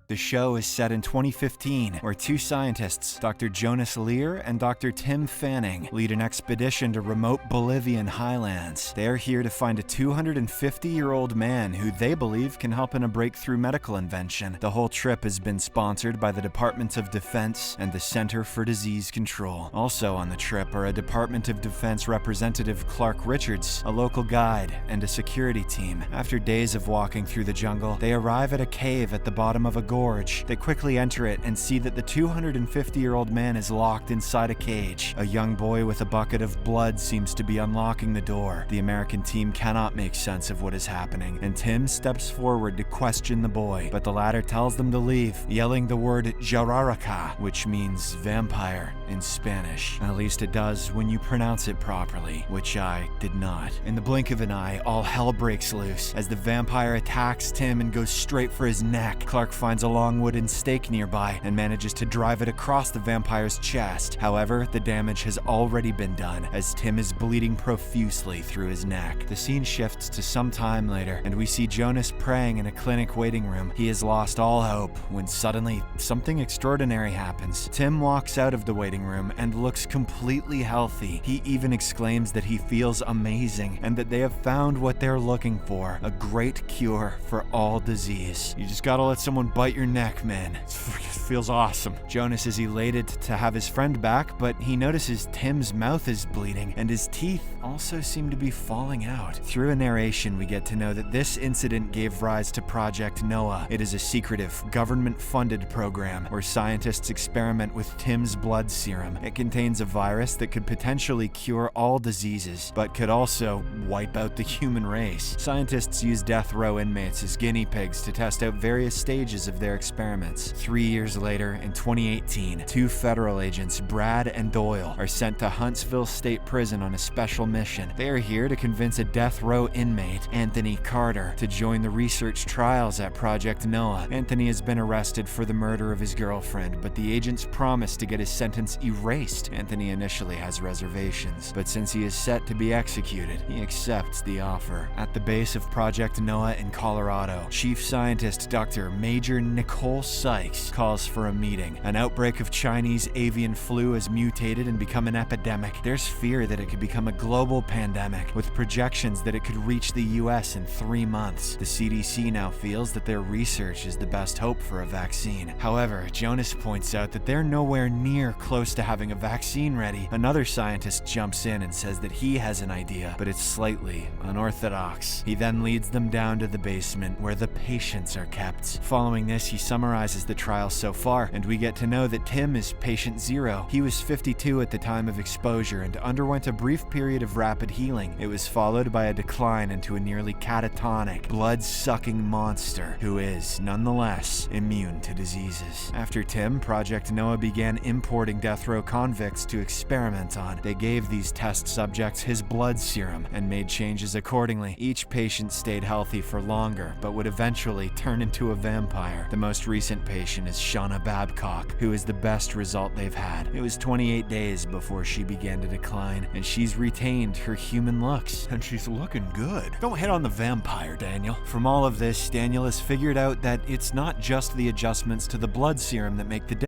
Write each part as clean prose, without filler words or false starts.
The show is set in 2015, where two scientists, Dr. Jonas Lear and Dr. Tim Fanning, lead an expedition to remote Bolivian highlands. They are here to find a 250-year-old man who they believe can help in a breakthrough medical invention. The whole trip has been sponsored by the Department of Defense and the Center for Disease Control. Also on the trip are a Department of Defense representative, Clark Richards, a local guide, and a security team. After days of walking through the jungle, they arrive at a cave at the bottom of a gorge. They quickly enter it and see that the 250-year-old man is locked inside a cage. A young boy with a bucket of blood seems to be unlocking the door. The American team cannot make sense of what is happening, and Tim steps forward to question the boy, but the latter tells them to leave, yelling the word jararaca, which means vampire in Spanish. At least it does when you pronounce it properly, which I did not. In the blink of an eye, all hell breaks loose as the vampire attacks Tim and goes straight for his neck. Clark finds a long wooden stake nearby and manages to drive it across the vampire's chest. However, the damage has already been done as Tim is bleeding profusely through his neck. The scene shifts to some time later, and we see Jonas praying in a clinic waiting room. He has lost all hope when suddenly something extraordinary happens. Tim walks out of the waiting room and looks completely healthy. He even exclaims that he feels amazing and that they have found what they're looking for, a great cure for all disease. You just gotta let someone bite your neck, man. It feels awesome. Jonas is elated to have his friend back, but he notices Tim's mouth is bleeding and his teeth also seem to be falling out. Through a narration, we get to know that this incident gave rise to Project Noah. It is a secretive, government-funded program where scientists experiment with Tim's blood serum. It contains a virus that could potentially cure all diseases, but could also wipe out the human race. Scientists use death row inmates as guinea pigs to test out various stages of their experiments. 3 years later, in 2018, two federal agents, Brad and Doyle, are sent to Huntsville State Prison on a special mission. They are here to convince a death row inmate, Anthony Carter, to join the research trials at Project Noah. Anthony has been arrested for the murder of his girlfriend, but the agents promise to get his sentence erased. Anthony initially has reservations, but since he is set to be executed, he accepts the offer. At the base of Project Noah in Colorado, Chief Scientist Dr. Major Nicole Sykes calls for a meeting. An outbreak of Chinese avian flu has mutated and become an epidemic. There's fear that it could become a global pandemic, with projections that it could reach the US in 3 months. The CDC now feels that their research is the best hope for a vaccine. However, Jonas points out that they're nowhere near close to having a vaccine ready. Another scientist jumps in and says that he has an idea, but it's slightly unorthodox. He then leads them down to the basement where the patients are kept. Following this, he summarizes the trial so far, and we get to know that Tim is patient 0. He was 52 at the time of exposure and underwent a brief period of rapid healing. It was followed by a decline into a nearly catatonic, blood-sucking monster who is, nonetheless, immune to diseases. After Tim, Project Noah began importing death row convicts to experiment on. They gave these test subjects his blood serum and made changes accordingly. Each patient stayed healthy for longer, but would eventually turn into a vampire. The most recent patient is Shauna Babcock, who is the best result they've had. It was 28 days before she began to decline, and she's retained her human looks. And she's looking good. Don't hit on the vampire, Daniel. From all of this, Daniel has figured out that it's not just the adjustments to the blood serum that make the difference.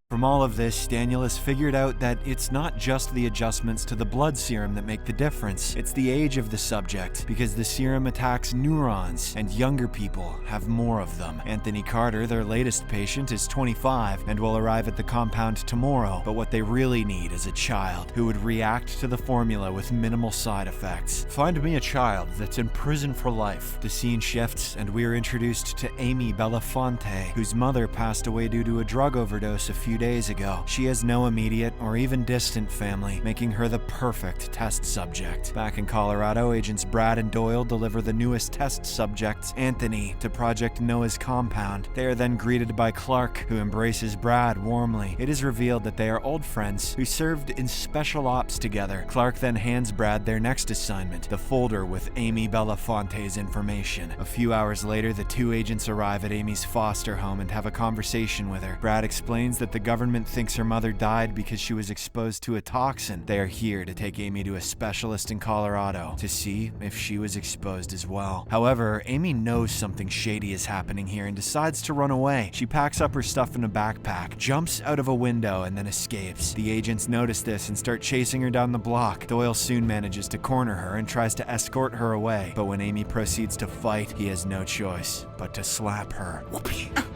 From all of this, Daniel has figured out that it's not just the adjustments to the blood serum that make the difference. It's the age of the subject, because the serum attacks neurons, and younger people have more of them. Anthony Carter, their latest patient, is 25 and will arrive at the compound tomorrow, but what they really need is a child who would react to the formula with minimal side effects. Find me a child that's in prison for life. The scene shifts, and we are introduced to Amy Bellafonte, whose mother passed away due to a drug overdose a few days ago. She has no immediate or even distant family, making her the perfect test subject. Back in Colorado, agents Brad and Doyle deliver the newest test subject, Anthony, to Project Noah's compound. They are then greeted by Clark, who embraces Brad warmly. It is revealed that they are old friends who served in special ops together. Clark then hands Brad their next assignment, the folder with Amy Bellafonte's information. A few hours later, the two agents arrive at Amy's foster home and have a conversation with her. Brad explains that the government thinks her mother died because she was exposed to a toxin, they are here to take Amy to a specialist in Colorado to see if she was exposed as well. However, Amy knows something shady is happening here and decides to run away. She packs up her stuff in a backpack, jumps out of a window, and then escapes. The agents notice this and start chasing her down the block. Doyle soon manages to corner her and tries to escort her away, but when Amy proceeds to fight, he has no choice but to slap her.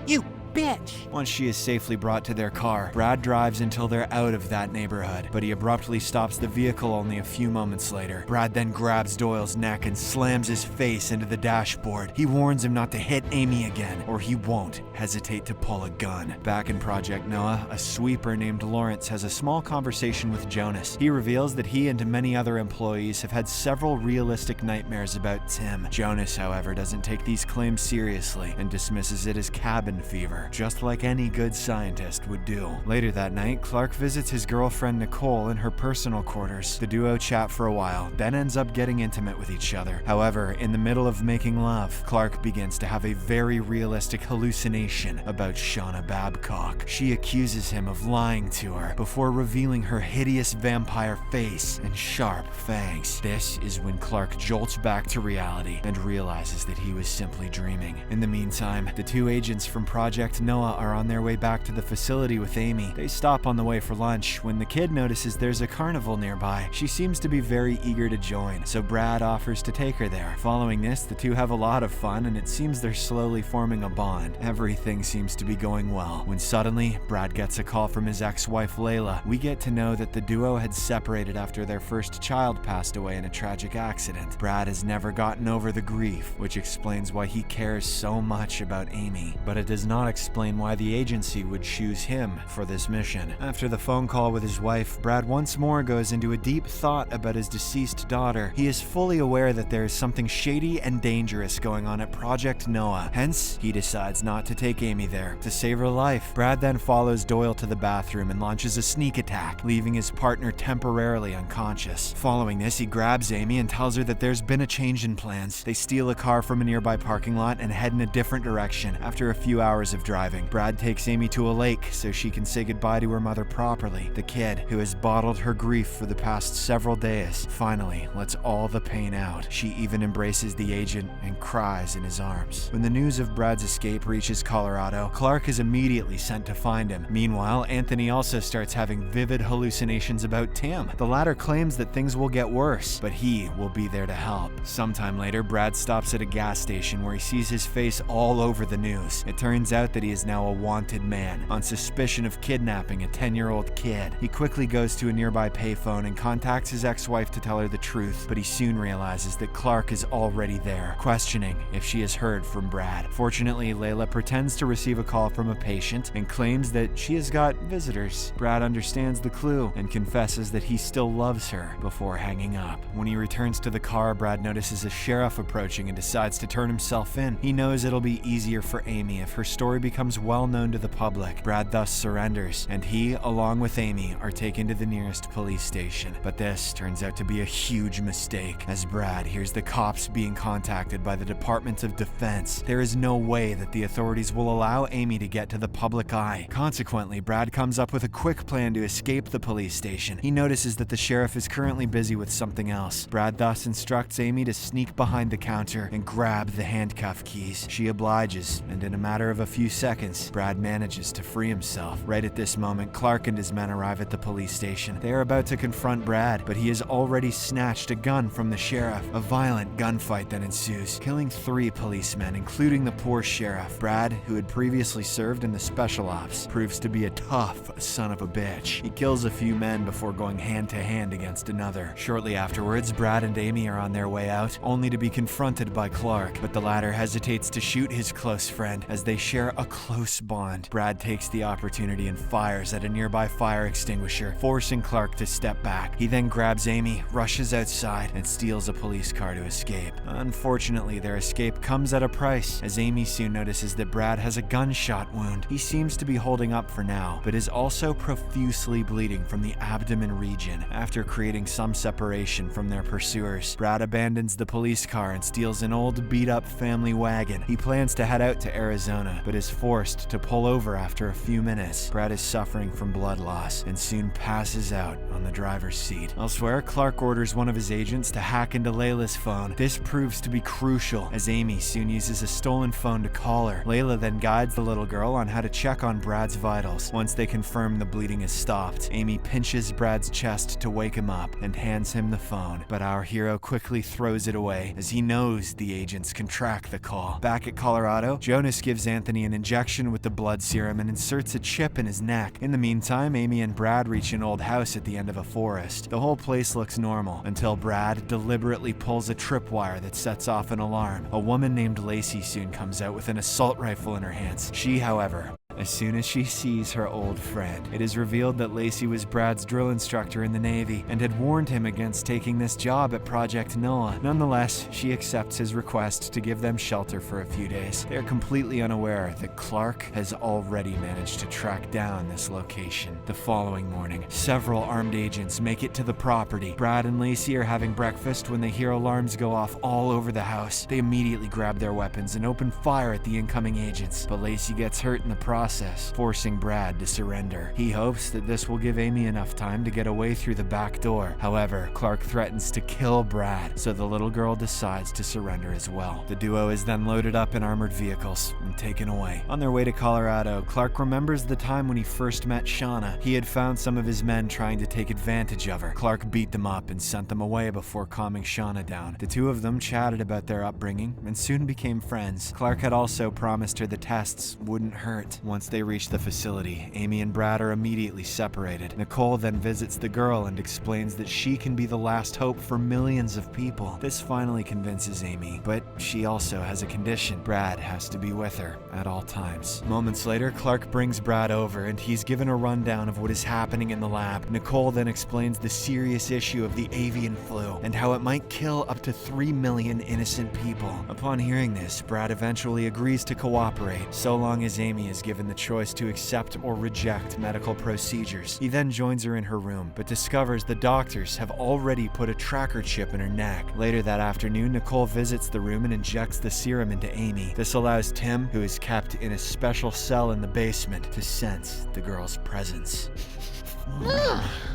You bitch! Once she is safely brought to their car, Brad drives until they're out of that neighborhood, but he abruptly stops the vehicle only a few moments later. Brad then grabs Doyle's neck and slams his face into the dashboard. He warns him not to hit Amy again, or he won't hesitate to pull a gun. Back in Project Noah, a sweeper named Lawrence has a small conversation with Jonas. He reveals that he and many other employees have had several realistic nightmares about Tim. Jonas, however, doesn't take these claims seriously and dismisses it as cabin fever, just like any good scientist would do. Later that night, Clark visits his girlfriend Nicole in her personal quarters. The duo chat for a while, then ends up getting intimate with each other. However, in the middle of making love, Clark begins to have a very realistic hallucination about Shauna Babcock. She accuses him of lying to her before revealing her hideous vampire face and sharp fangs. This is when Clark jolts back to reality and realizes that he was simply dreaming. In the meantime, the two agents from Project Noah are on their way back to the facility with Amy. They stop on the way for lunch when the kid notices there's a carnival nearby. She seems to be very eager to join, so Brad offers to take her there. Following this, the two have a lot of fun and it seems they're slowly forming a bond. Everything seems to be going well, when suddenly, Brad gets a call from his ex-wife Layla. We get to know that the duo had separated after their first child passed away in a tragic accident. Brad has never gotten over the grief, which explains why he cares so much about Amy, but it does not explain why the agency would choose him for this mission. After the phone call with his wife, Brad once more goes into a deep thought about his deceased daughter. He is fully aware that there is something shady and dangerous going on at Project Noah. Hence, he decides not to take Amy there to save her life. Brad then follows Doyle to the bathroom and launches a sneak attack, leaving his partner temporarily unconscious. Following this, he grabs Amy and tells her that there's been a change in plans. They steal a car from a nearby parking lot and head in a different direction. After a few hours of driving, Brad takes Amy to a lake so she can say goodbye to her mother properly. The kid, who has bottled her grief for the past several days, finally lets all the pain out. She even embraces the agent and cries in his arms. When the news of Brad's escape reaches Colorado, Clark is immediately sent to find him. Meanwhile, Anthony also starts having vivid hallucinations about Tim. The latter claims that things will get worse, but he will be there to help. Sometime later, Brad stops at a gas station where he sees his face all over the news. It turns out that he is now a wanted man on suspicion of kidnapping a 10-year-old kid. He quickly goes to a nearby payphone and contacts his ex-wife to tell her the truth, but he soon realizes that Clark is already there, questioning if she has heard from Brad. Fortunately, Layla pretends to receive a call from a patient and claims that she has got visitors. Brad understands the clue and confesses that he still loves her before hanging up. When he returns to the car, Brad notices a sheriff approaching and decides to turn himself in. He knows it'll be easier for Amy if her story becomes well known to the public. Brad thus surrenders, and he, along with Amy, are taken to the nearest police station. But this turns out to be a huge mistake, as Brad hears the cops being contacted by the Department of Defense. There is no way that the authorities will allow Amy to get to the public eye. Consequently, Brad comes up with a quick plan to escape the police station. He notices that the sheriff is currently busy with something else. Brad thus instructs Amy to sneak behind the counter and grab the handcuff keys. She obliges, and in a matter of a few seconds, Brad manages to free himself. Right at this moment, Clark and his men arrive at the police station. They are about to confront Brad, but he has already snatched a gun from the sheriff. A violent gunfight then ensues, killing 3 policemen, including the poor sheriff. Brad, who had previously served in the special ops, proves to be a tough son of a bitch. He kills a few men before going hand-to-hand against another. Shortly afterwards, Brad and Amy are on their way out, only to be confronted by Clark, but the latter hesitates to shoot his close friend as they share a close bond. Brad takes the opportunity and fires at a nearby fire extinguisher, forcing Clark to step back. He then grabs Amy, rushes outside, and steals a police car to escape. Unfortunately, their escape comes at a price, as Amy soon notices that Brad has a gunshot wound. He seems to be holding up for now, but is also profusely bleeding from the abdomen region. After creating some separation from their pursuers, Brad abandons the police car and steals an old beat-up family wagon. He plans to head out to Arizona, but is forced to pull over after a few minutes. Brad is suffering from blood loss and soon passes out on the driver's seat. Elsewhere, Clark orders one of his agents to hack into Layla's phone. This proves to be crucial, as Amy soon uses a stolen phone to call her. Layla then guides the little girl on how to check on Brad's vitals. Once they confirm the bleeding is stopped, Amy pinches Brad's chest to wake him up and hands him the phone, but our hero quickly throws it away as he knows the agents can track the call. Back at Colorado, Jonas gives Anthony an injection with the blood serum and inserts a chip in his neck. In the meantime, Amy and Brad reach an old house at the end of a forest. The whole place looks normal until Brad deliberately pulls a tripwire that sets off an alarm. A woman named Lacey soon comes out with an assault rifle in her hands. She, however, as soon as she sees her old friend, it is revealed that Lacey was Brad's drill instructor in the Navy and had warned him against taking this job at Project Noah. Nonetheless, she accepts his request to give them shelter for a few days. They are completely unaware that Clark has already managed to track down this location. The following morning, several armed agents make it to the property. Brad and Lacey are having breakfast when they hear alarms go off all over the house. They immediately grab their weapons and open fire at the incoming agents, but Lacey gets hurt in the process, forcing Brad to surrender. He hopes that this will give Amy enough time to get away through the back door. However, Clark threatens to kill Brad, so the little girl decides to surrender as well. The duo is then loaded up in armored vehicles and taken away. On their way to Colorado, Clark remembers the time when he first met Shauna. He had found some of his men trying to take advantage of her. Clark beat them up and sent them away before calming Shauna down. The two of them chatted about their upbringing and soon became friends. Clark had also promised her the tests wouldn't hurt. Once they reach the facility, Amy and Brad are immediately separated. Nicole then visits the girl and explains that she can be the last hope for millions of people. This finally convinces Amy, but she also has a condition. Brad has to be with her at all times. Moments later, Clark brings Brad over and he's given a rundown of what is happening in the lab. Nicole then explains the serious issue of the avian flu and how it might kill up to 3 million innocent people. Upon hearing this, Brad eventually agrees to cooperate, so long as Amy is given the choice to accept or reject medical procedures. He then joins her in her room, but discovers the doctors have already put a tracker chip in her neck. Later that afternoon, Nicole visits the room and injects the serum into Amy. This allows Tim, who is kept in a special cell in the basement, to sense the girl's presence.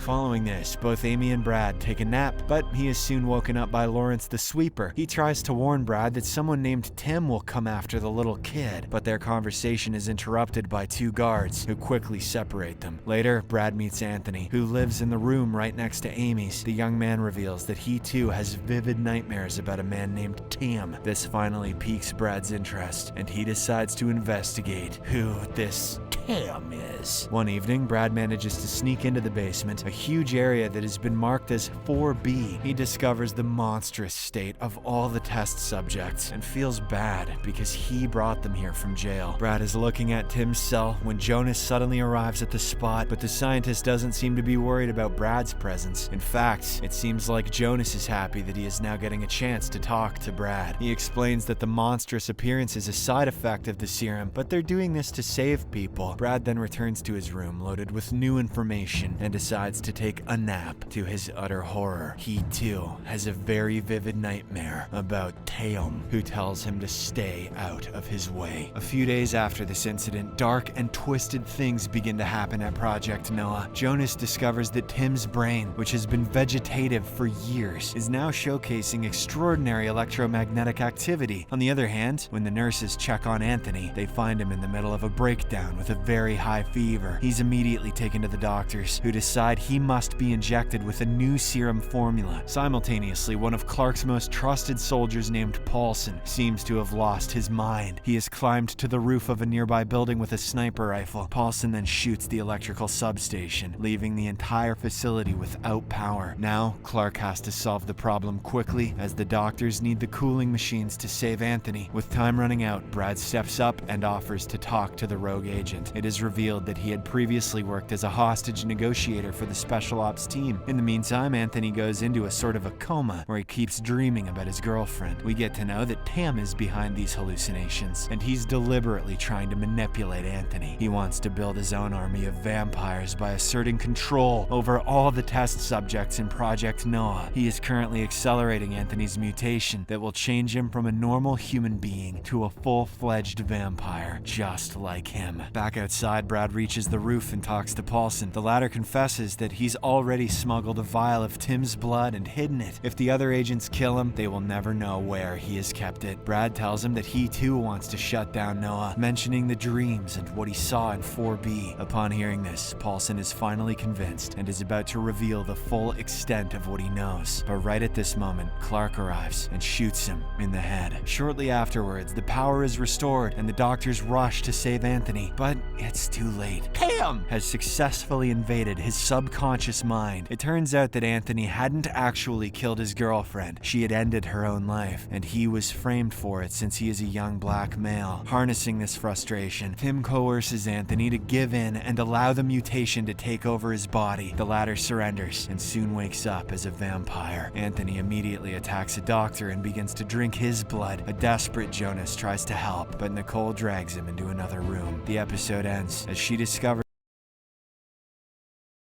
Following this, both Amy and Brad take a nap, but he is soon woken up by Lawrence the sweeper. He tries to warn Brad that someone named Tim will come after the little kid, but their conversation is interrupted by two guards, who quickly separate them. Later, Brad meets Anthony, who lives in the room right next to Amy's. The young man reveals that he too has vivid nightmares about a man named Tim. This finally piques Brad's interest, and he decides to investigate who this Tim is. One evening, Brad manages to sneak into the basement, a huge area that has been marked as 4B. He discovers the monstrous state of all the test subjects and feels bad because he brought them here from jail. Brad is looking at Tim's cell when Jonas suddenly arrives at the spot, but the scientist doesn't seem to be worried about Brad's presence. In fact, it seems like Jonas is happy that he is now getting a chance to talk to Brad. He explains that the monstrous appearance is a side effect of the serum, but they're doing this to save people. Brad then returns to his room loaded with new information and decides to take a nap. To his utter horror, he too has a very vivid nightmare about Teom, who tells him to stay out of his way. A few days after this incident, dark and twisted things begin to happen at Project Noah. Jonas discovers that Tim's brain, which has been vegetative for years, is now showcasing extraordinary electromagnetic activity. On the other hand, when the nurses check on Anthony, they find him in the middle of a breakdown with a very high fever. He's immediately taken to the doctors, who decide he must be injected with a new serum formula. Simultaneously, one of Clark's most trusted soldiers named Paulson seems to have lost his mind. He has climbed to the roof of a nearby building with a sniper rifle. Paulson then shoots the electrical substation, leaving the entire facility without power. Now, Clark has to solve the problem quickly, as the doctors need the cooling machines to save Anthony. With time running out, Brad steps up and offers to talk to the rogue agent. It is revealed that he had previously worked as a hostage negotiator for the special ops team. In the meantime, Anthony goes into a sort of a coma where he keeps dreaming about his girlfriend. We get to know that Tim is behind these hallucinations, and he's deliberately trying to manipulate Anthony. He wants to build his own army of vampires by asserting control over all the test subjects in Project Noah. He is currently accelerating Anthony's mutation that will change him from a normal human being to a full-fledged vampire, just like him. Back outside, Brad reaches the roof and talks to Paulson. The latter confesses that he's already smuggled a vial of Tim's blood and hidden it. If the other agents kill him, they will never know where he has kept it. Brad tells him that he too wants to shut down Noah, mentioning the dreams and what he saw in 4B. Upon hearing this, Paulson is finally convinced and is about to reveal the full extent of what he knows. But right at this moment, Clark arrives and shoots him in the head. Shortly afterwards, the power is restored and the doctors rush to save Anthony, but it's too late. Tim! Has successfully invaded his subconscious mind. It turns out that Anthony hadn't actually killed his girlfriend. She had ended her own life, and he was framed for it since he is a young black male. Harnessing this frustration, Tim coerces Anthony to give in and allow the mutation to take over his body. The latter surrenders and soon wakes up as a vampire. Anthony immediately attacks a doctor and begins to drink his blood. A desperate Jonas tries to help, but Nicole drags him into another room. The episode ends as she discovers